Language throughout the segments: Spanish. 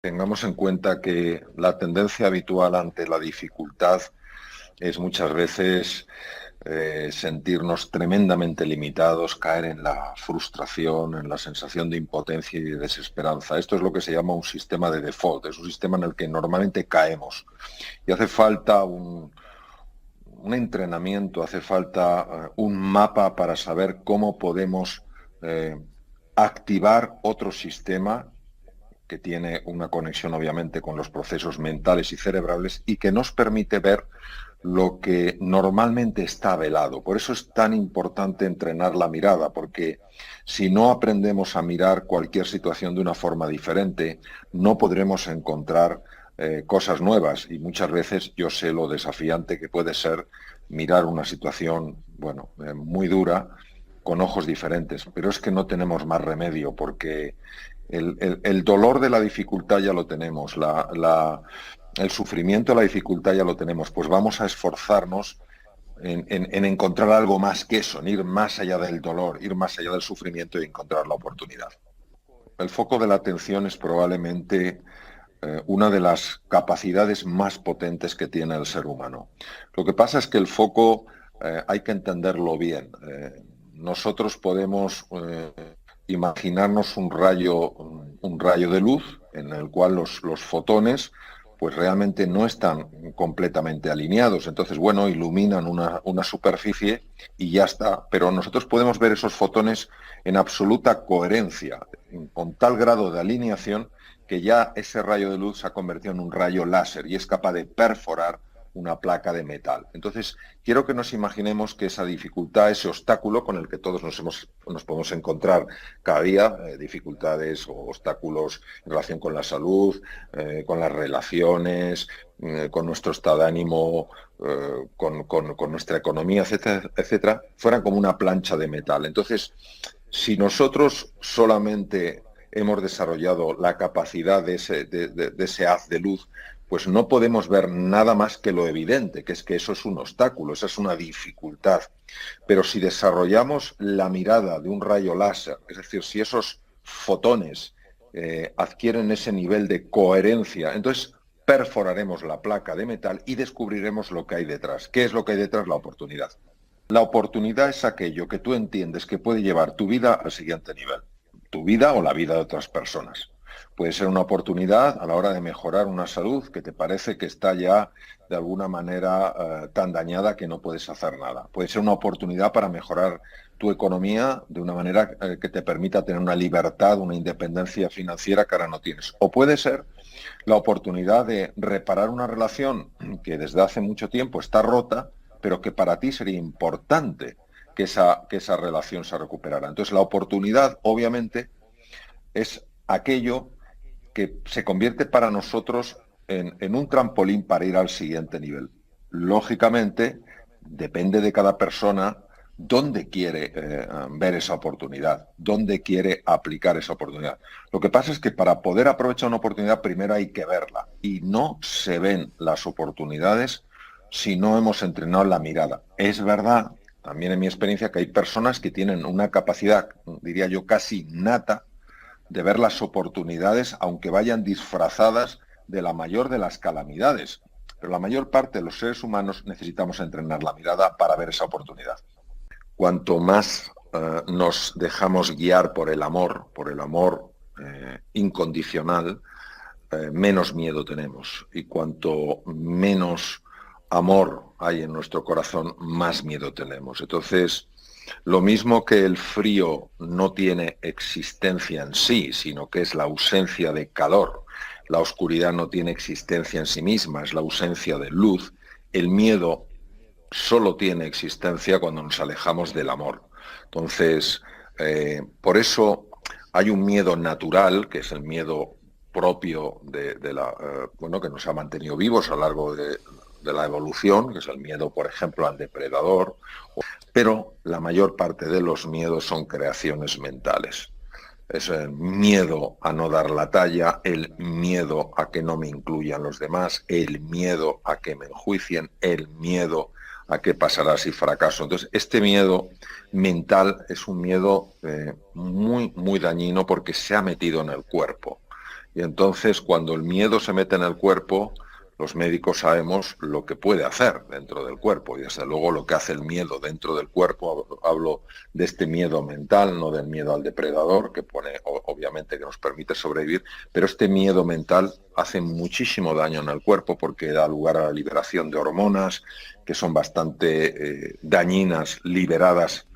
Tengamos en cuenta que la tendencia habitual ante la dificultad es muchas veces sentirnos tremendamente limitados, caer en la frustración, en la sensación de impotencia y de desesperanza. Esto es lo que se llama un sistema de default, es un sistema en el que normalmente caemos. Y hace falta un entrenamiento, hace falta un mapa para saber cómo podemos eh, activar otro sistema que tiene una conexión obviamente con los procesos mentales y cerebrales y que nos permite ver lo que normalmente está velado. Por eso es tan importante entrenar la mirada, porque si no aprendemos a mirar cualquier situación de una forma diferente, no podremos encontrar cosas nuevas. Y muchas veces yo sé lo desafiante que puede ser mirar una situación, bueno, muy dura con ojos diferentes. Pero es que no tenemos más remedio, porque el dolor de la dificultad ya lo tenemos, el sufrimiento de la dificultad ya lo tenemos, pues vamos a esforzarnos en encontrar algo más que eso, en ir más allá del dolor, ir más allá del sufrimiento y encontrar la oportunidad. El foco de la atención es probablemente una de las capacidades más potentes que tiene el ser humano. Lo que pasa es que el foco hay que entenderlo bien. Nosotros podemos imaginarnos un rayo de luz en el cual los fotones pues realmente no están completamente alineados. Entonces, bueno, iluminan una superficie y ya está. Pero nosotros podemos ver esos fotones en absoluta coherencia, con tal grado de alineación que ya ese rayo de luz se ha convertido en un rayo láser y es capaz de perforar una placa de metal. Entonces, quiero que nos imaginemos que esa dificultad, ese obstáculo con el que todos nos podemos encontrar cada día, dificultades o obstáculos en relación con la salud, con las relaciones, con nuestro estado de ánimo, con nuestra economía, etcétera, etcétera, fueran como una plancha de metal. Entonces, si nosotros solamente hemos desarrollado la capacidad de ese haz de luz, pues no podemos ver nada más que lo evidente, que es que eso es un obstáculo, esa es una dificultad. Pero si desarrollamos la mirada de un rayo láser, es decir, si esos fotones adquieren ese nivel de coherencia, entonces perforaremos la placa de metal y descubriremos lo que hay detrás. ¿Qué es lo que hay detrás? La oportunidad. La oportunidad es aquello que tú entiendes que puede llevar tu vida al siguiente nivel, tu vida o la vida de otras personas. Puede ser una oportunidad a la hora de mejorar una salud que te parece que está ya de alguna manera tan dañada que no puedes hacer nada. Puede ser una oportunidad para mejorar tu economía de una manera que te permita tener una libertad, una independencia financiera que ahora no tienes. O puede ser la oportunidad de reparar una relación que desde hace mucho tiempo está rota, pero que para ti sería importante que esa relación se recuperara. Entonces, la oportunidad, obviamente, es aquello que se convierte para nosotros en un trampolín para ir al siguiente nivel. Lógicamente, depende de cada persona dónde quiere ver esa oportunidad, dónde quiere aplicar esa oportunidad. Lo que pasa es que para poder aprovechar una oportunidad primero hay que verla y no se ven las oportunidades si no hemos entrenado la mirada. Es verdad, también en mi experiencia, que hay personas que tienen una capacidad, diría yo, casi innata de ver las oportunidades, aunque vayan disfrazadas de la mayor de las calamidades. Pero la mayor parte de los seres humanos necesitamos entrenar la mirada para ver esa oportunidad. Cuanto más nos dejamos guiar por el amor incondicional, menos miedo tenemos. Y cuanto menos amor hay en nuestro corazón, más miedo tenemos. Entonces, lo mismo que el frío no tiene existencia en sí, sino que es la ausencia de calor, la oscuridad no tiene existencia en sí misma, es la ausencia de luz, el miedo solo tiene existencia cuando nos alejamos del amor. Entonces, por eso hay un miedo natural, que es el miedo propio bueno, que nos ha mantenido vivos a lo largo de la evolución, que es el miedo, por ejemplo, al depredador, pero la mayor parte de los miedos son creaciones mentales. Es el miedo a no dar la talla, el miedo a que no me incluyan los demás, el miedo a que me enjuicien, el miedo a qué pasará si fracaso. Entonces, este miedo mental es un miedo muy, muy dañino porque se ha metido en el cuerpo. Y entonces, cuando el miedo se mete en el cuerpo, los médicos sabemos lo que puede hacer dentro del cuerpo. Y desde luego lo que hace el miedo dentro del cuerpo, hablo de este miedo mental, no del miedo al depredador, que pone, obviamente, que nos permite sobrevivir, pero este miedo mental hace muchísimo daño en el cuerpo porque da lugar a la liberación de hormonas que son bastante dañinas, liberadas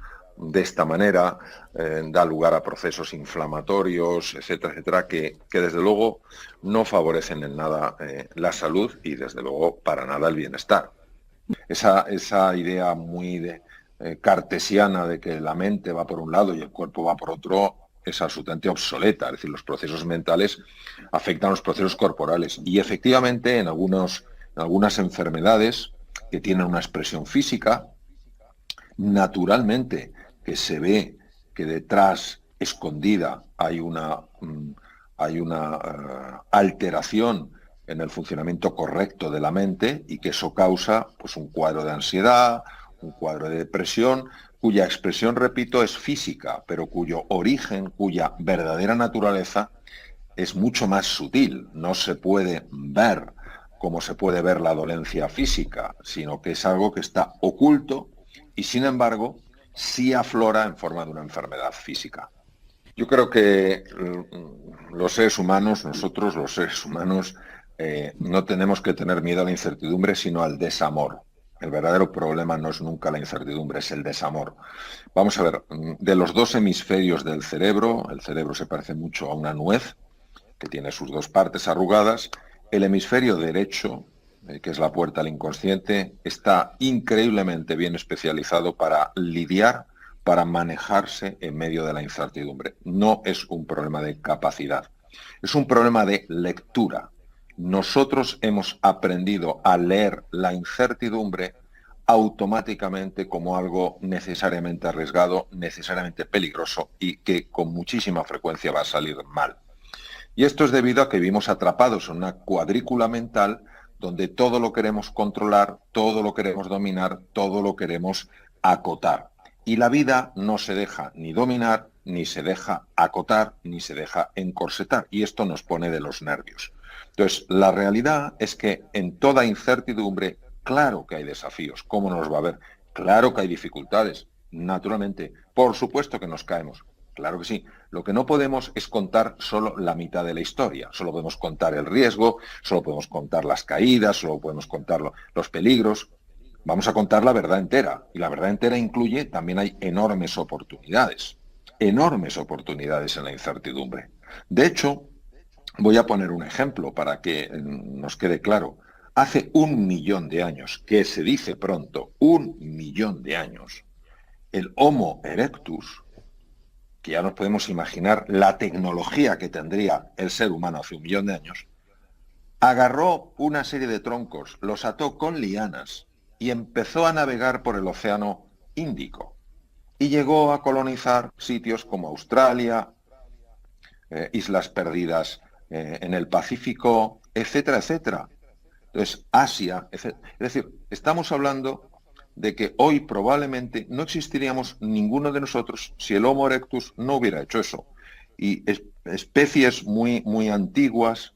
de esta manera, da lugar a procesos inflamatorios, etcétera, etcétera, que desde luego no favorecen en nada la salud y desde luego para nada el bienestar. Esa idea muy cartesiana de que la mente va por un lado y el cuerpo va por otro es absolutamente obsoleta. Es decir, los procesos mentales afectan a los procesos corporales y efectivamente en algunas enfermedades que tienen una expresión física, naturalmente que se ve que detrás, escondida, hay una alteración en el funcionamiento correcto de la mente y que eso causa pues, un cuadro de ansiedad, un cuadro de depresión, cuya expresión, repito, es física, pero cuyo origen, cuya verdadera naturaleza es mucho más sutil. No se puede ver como se puede ver la dolencia física, sino que es algo que está oculto y, sin embargo, sí aflora en forma de una enfermedad física. Yo creo que los seres humanos, nosotros los seres humanos, no tenemos que tener miedo a la incertidumbre, sino al desamor. El verdadero problema no es nunca la incertidumbre, es el desamor. Vamos a ver, de los dos hemisferios del cerebro, el cerebro se parece mucho a una nuez, que tiene sus dos partes arrugadas. El hemisferio derecho, que es la puerta al inconsciente, está increíblemente bien especializado para lidiar, para manejarse en medio de la incertidumbre. No es un problema de capacidad, es un problema de lectura. Nosotros hemos aprendido a leer la incertidumbre automáticamente como algo necesariamente arriesgado, necesariamente peligroso y que con muchísima frecuencia va a salir mal. Y esto es debido a que vivimos atrapados en una cuadrícula mental donde todo lo queremos controlar, todo lo queremos dominar, todo lo queremos acotar. Y la vida no se deja ni dominar, ni se deja acotar, ni se deja encorsetar. Y esto nos pone de los nervios. Entonces, la realidad es que en toda incertidumbre, claro que hay desafíos. ¿Cómo no los va a haber? Claro que hay dificultades. Naturalmente, por supuesto que nos caemos. Claro que sí. Lo que no podemos es contar solo la mitad de la historia. Solo podemos contar el riesgo, solo podemos contar las caídas, solo podemos contar los peligros. Vamos a contar la verdad entera. Y la verdad entera incluye, también hay enormes oportunidades en la incertidumbre. De hecho, voy a poner un ejemplo para que nos quede claro. Hace 1.000.000 de años, que se dice pronto, 1.000.000 de años, el Homo erectus, que ya nos podemos imaginar la tecnología que tendría el ser humano hace 1.000.000 de años, agarró una serie de troncos, los ató con lianas y empezó a navegar por el océano Índico. Y llegó a colonizar sitios como Australia, islas perdidas en el Pacífico, etcétera, etcétera. Entonces, Asia, etcétera. Es decir, estamos hablando de que hoy probablemente no existiríamos ninguno de nosotros si el Homo erectus no hubiera hecho eso. Y especies muy, muy antiguas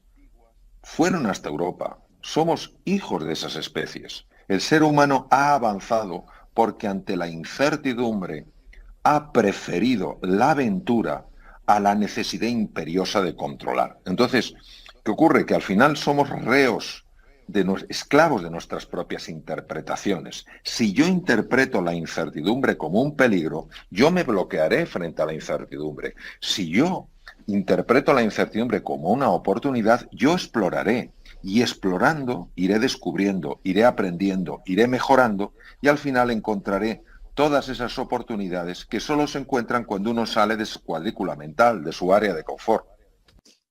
fueron hasta Europa. Somos hijos de esas especies. El ser humano ha avanzado porque ante la incertidumbre ha preferido la aventura a la necesidad imperiosa de controlar. Entonces, ¿qué ocurre? Que al final somos reos, esclavos de nuestras propias interpretaciones. Si yo interpreto la incertidumbre como un peligro, yo me bloquearé frente a la incertidumbre. Si yo interpreto la incertidumbre como una oportunidad, yo exploraré. Y explorando iré descubriendo, iré aprendiendo, iré mejorando y al final encontraré todas esas oportunidades que solo se encuentran cuando uno sale de su cuadrícula mental, de su área de confort.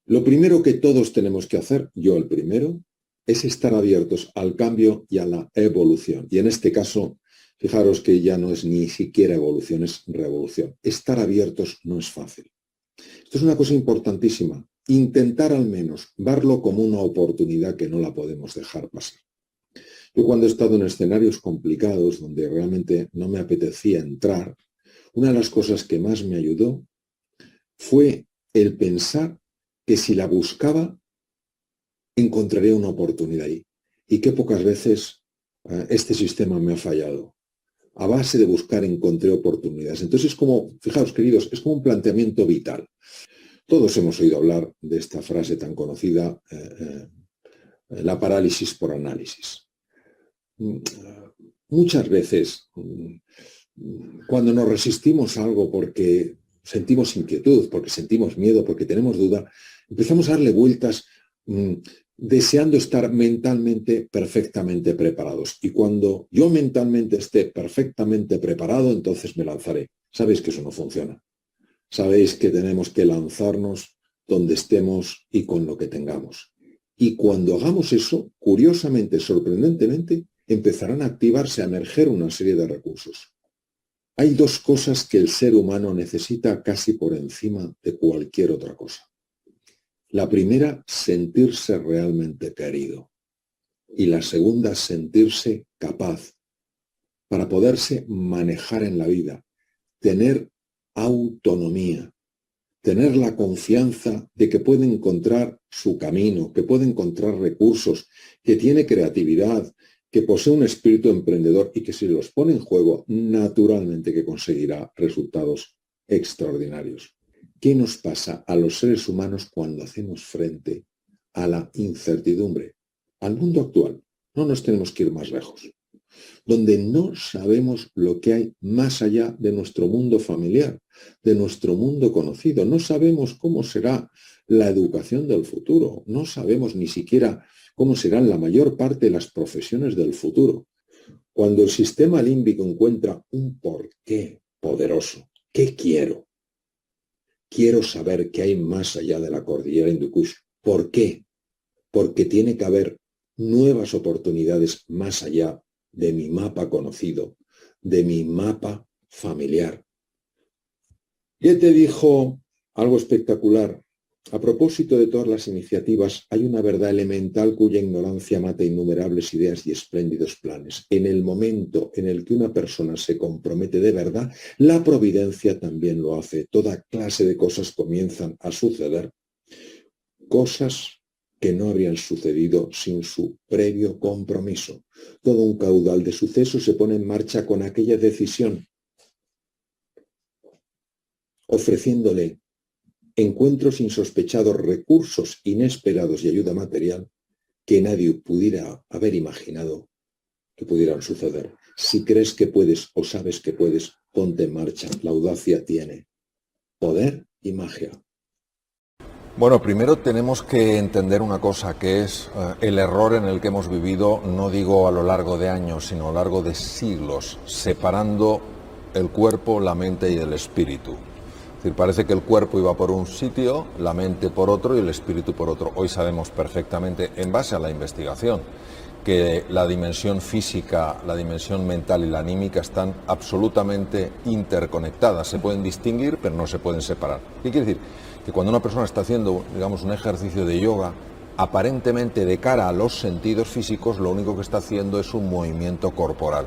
Lo primero que todos tenemos que hacer, yo el primero, es estar abiertos al cambio y a la evolución. Y en este caso, fijaros que ya no es ni siquiera evolución, es revolución. Estar abiertos no es fácil. Esto es una cosa importantísima. Intentar al menos verlo como una oportunidad que no la podemos dejar pasar. Yo cuando he estado en escenarios complicados donde realmente no me apetecía entrar, una de las cosas que más me ayudó fue el pensar que si la buscaba, encontraría una oportunidad ahí. Y qué pocas veces este sistema me ha fallado. A base de buscar encontré oportunidades. Entonces es como, fijaos queridos, es como un planteamiento vital. Todos hemos oído hablar de esta frase tan conocida, la parálisis por análisis. Muchas veces, cuando nos resistimos a algo porque sentimos inquietud, porque sentimos miedo, porque tenemos duda, empezamos a darle vueltas deseando estar mentalmente perfectamente preparados. Y cuando yo mentalmente esté perfectamente preparado, entonces me lanzaré. Sabéis que eso no funciona. Sabéis que tenemos que lanzarnos donde estemos y con lo que tengamos. Y cuando hagamos eso, curiosamente, sorprendentemente, empezarán a activarse, a emerger una serie de recursos. Hay dos cosas que el ser humano necesita casi por encima de cualquier otra cosa. La primera, sentirse realmente querido. Y la segunda, sentirse capaz para poderse manejar en la vida, tener autonomía, tener la confianza de que puede encontrar su camino, que puede encontrar recursos, que tiene creatividad, que posee un espíritu emprendedor y que si los pone en juego, naturalmente que conseguirá resultados extraordinarios. ¿Qué nos pasa a los seres humanos cuando hacemos frente a la incertidumbre? Al mundo actual, no nos tenemos que ir más lejos, donde no sabemos lo que hay más allá de nuestro mundo familiar, de nuestro mundo conocido. No sabemos cómo será la educación del futuro, no sabemos ni siquiera cómo serán la mayor parte de las profesiones del futuro. Cuando el sistema límbico encuentra un porqué poderoso, ¿qué quiero? Quiero saber qué hay más allá de la cordillera Hindu Kush. ¿Por qué? Porque tiene que haber nuevas oportunidades más allá de mi mapa conocido, de mi mapa familiar. Goethe dijo algo espectacular. A propósito de todas las iniciativas, hay una verdad elemental cuya ignorancia mata innumerables ideas y espléndidos planes. En el momento en el que una persona se compromete de verdad, la providencia también lo hace. Toda clase de cosas comienzan a suceder. Cosas que no habrían sucedido sin su previo compromiso. Todo un caudal de sucesos se pone en marcha con aquella decisión, ofreciéndole encuentros insospechados, recursos inesperados y ayuda material que nadie pudiera haber imaginado que pudieran suceder. Si crees que puedes o sabes que puedes, ponte en marcha. La audacia tiene poder y magia. Bueno, primero tenemos que entender una cosa, que es el error en el que hemos vivido, no digo a lo largo de años, sino a lo largo de siglos, separando el cuerpo, la mente y el espíritu. Es decir, parece que el cuerpo iba por un sitio, la mente por otro y el espíritu por otro. Hoy sabemos perfectamente, en base a la investigación, que la dimensión física, la dimensión mental y la anímica están absolutamente interconectadas. Se pueden distinguir, pero no se pueden separar. ¿Qué quiere decir? Que cuando una persona está haciendo, digamos, un ejercicio de yoga, aparentemente de cara a los sentidos físicos, lo único que está haciendo es un movimiento corporal.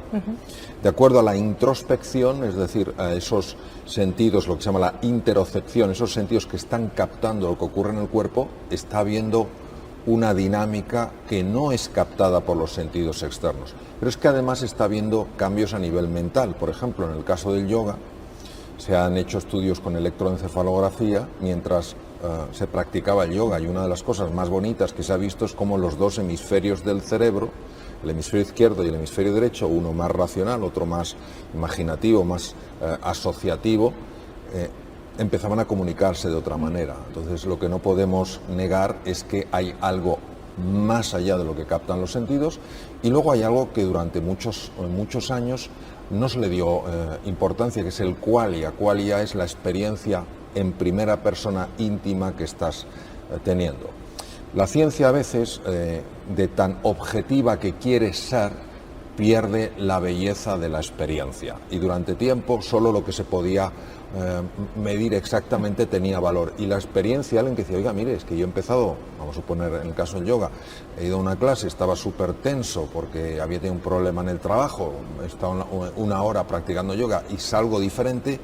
De acuerdo a la introspección, es decir, a esos sentidos, lo que se llama la interocepción, esos sentidos que están captando lo que ocurre en el cuerpo, está habiendo una dinámica que no es captada por los sentidos externos. Pero es que además está habiendo cambios a nivel mental. Por ejemplo, en el caso del yoga, se han hecho estudios con electroencefalografía mientras se practicaba el yoga, y una de las cosas más bonitas que se ha visto es cómo los dos hemisferios del cerebro, el hemisferio izquierdo y el hemisferio derecho, uno más racional, otro más imaginativo, más asociativo, empezaban a comunicarse de otra manera. Entonces, lo que no podemos negar es que hay algo más allá de lo que captan los sentidos, y luego hay algo que durante muchos años no se le dio importancia, que es el qualia. Qualia es la experiencia en primera persona íntima que estás teniendo. La ciencia a veces, de tan objetiva que quiere ser, pierde la belleza de la experiencia, y durante tiempo solo lo que se podía medir exactamente tenía valor, y la experiencia, alguien que decía, oiga, mire, es que yo he empezado, vamos a suponer en el caso del yoga, he ido a una clase, estaba súper tenso porque había tenido un problema en el trabajo, he estado una hora practicando yoga y salgo diferente,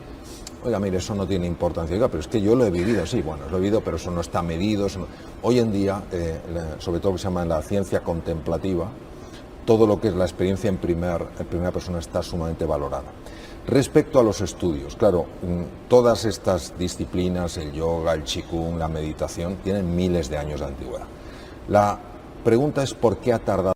Oiga, mire, eso no tiene importancia. Oiga, pero es que yo lo he vivido, sí, bueno, lo he vivido, pero eso no está medido. Hoy en día, sobre todo lo que se llama la ciencia contemplativa, todo lo que es la experiencia en primera persona está sumamente valorada. Respecto a los estudios, claro, todas estas disciplinas, el yoga, el qigong, la meditación, tienen miles de años de antigüedad. La pregunta es ¿por qué ha tardado?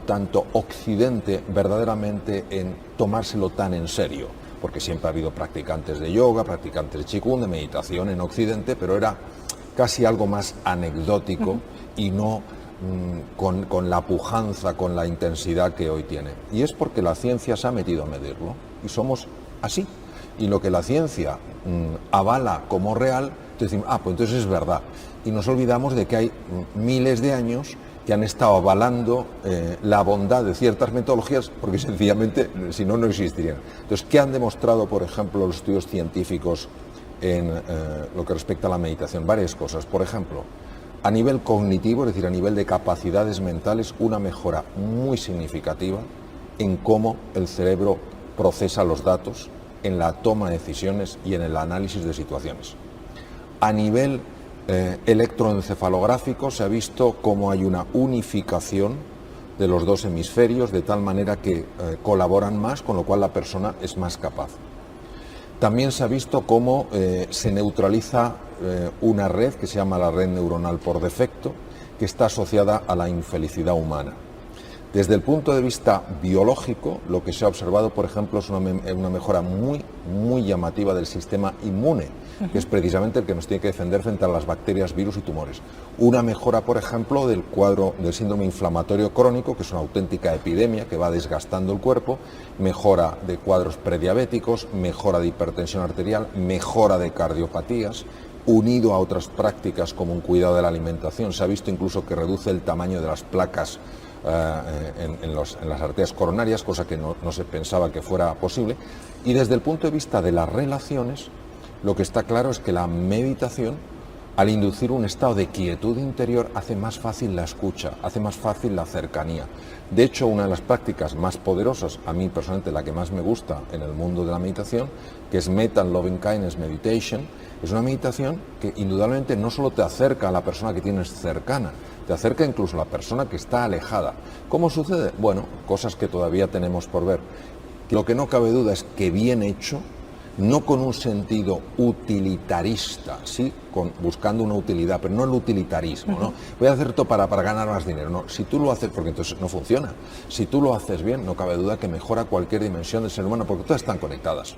Tanto Occidente verdaderamente en tomárselo tan en serio, porque siempre ha habido practicantes de yoga, practicantes de qigong, de meditación en Occidente, pero era casi algo más anecdótico y no con la pujanza, con la intensidad que hoy tiene. Y es porque la ciencia se ha metido a medirlo y somos así. Y lo que la ciencia avala como real, decimos, pues entonces es verdad. Y nos olvidamos de que hay miles de años que han estado avalando la bondad de ciertas metodologías, porque sencillamente, si no, no existirían. Entonces, ¿qué han demostrado, por ejemplo, los estudios científicos en lo que respecta a la meditación? Varias cosas. Por ejemplo, a nivel cognitivo, es decir, a nivel de capacidades mentales, una mejora muy significativa en cómo el cerebro procesa los datos, en la toma de decisiones y en el análisis de situaciones. A nivel electroencefalográfico se ha visto cómo hay una unificación de los dos hemisferios de tal manera que colaboran más, con lo cual la persona es más capaz. También se ha visto cómo se neutraliza una red que se llama la red neuronal por defecto, que está asociada a la infelicidad humana. Desde el punto de vista biológico, lo que se ha observado, por ejemplo, es una mejora muy llamativa del sistema inmune, que es precisamente el que nos tiene que defender frente a las bacterias, virus y tumores. Una mejora, por ejemplo, del cuadro del síndrome inflamatorio crónico, que es una auténtica epidemia que va desgastando el cuerpo, mejora de cuadros prediabéticos, mejora de hipertensión arterial, mejora de cardiopatías, unido a otras prácticas como un cuidado de la alimentación. Se ha visto incluso que reduce el tamaño de las placas en las arterias coronarias, cosa que no se pensaba que fuera posible. Y desde el punto de vista de las relaciones, lo que está claro es que la meditación, al inducir un estado de quietud interior, hace más fácil la escucha, hace más fácil la cercanía. De hecho, una de las prácticas más poderosas, a mí personalmente la que más me gusta en el mundo de la meditación, que es Metta Loving Kindness Meditation, es una meditación que indudablemente no solo te acerca a la persona que tienes cercana, te acerca incluso a la persona que está alejada. ¿Cómo sucede? Bueno, cosas que todavía tenemos por ver. Lo que no cabe duda es que bien hecho, no con un sentido utilitarista, sí, buscando una utilidad, pero no el utilitarismo, ¿no? Voy a hacer esto para ganar más dinero, no. Si tú lo haces, porque entonces no funciona, si tú lo haces bien, no cabe duda que mejora cualquier dimensión del ser humano, porque todas están conectadas.